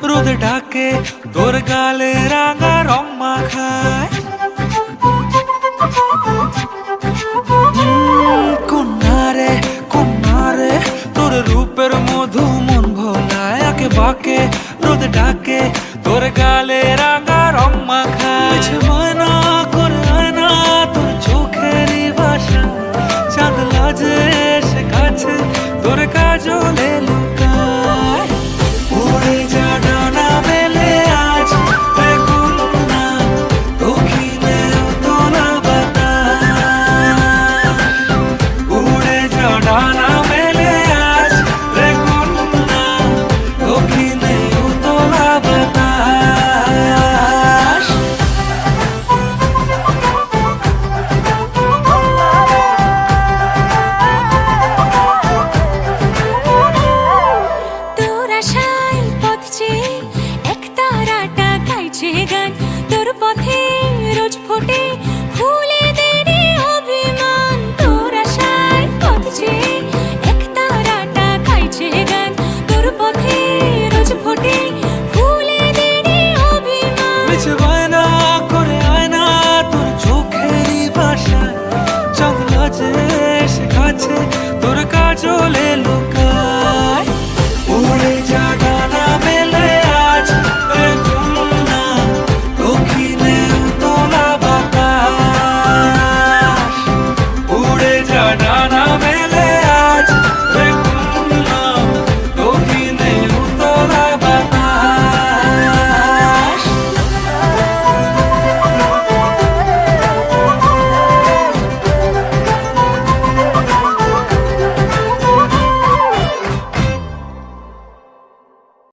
রোদ ডাকে তোর গালে রাঙা রং মাখায়। কন্যারে কন্যারে তোর রূপের মধু মন ভোলায়। আঁকে বাঁকে রোদ ডাকে তোর গালে রাঙা রং মাখায়। ময়না করে আয়না তোর চোখেরই ভাষা, চাঁদ লাজে এসে কাছে তোর কাজলে লুকায়।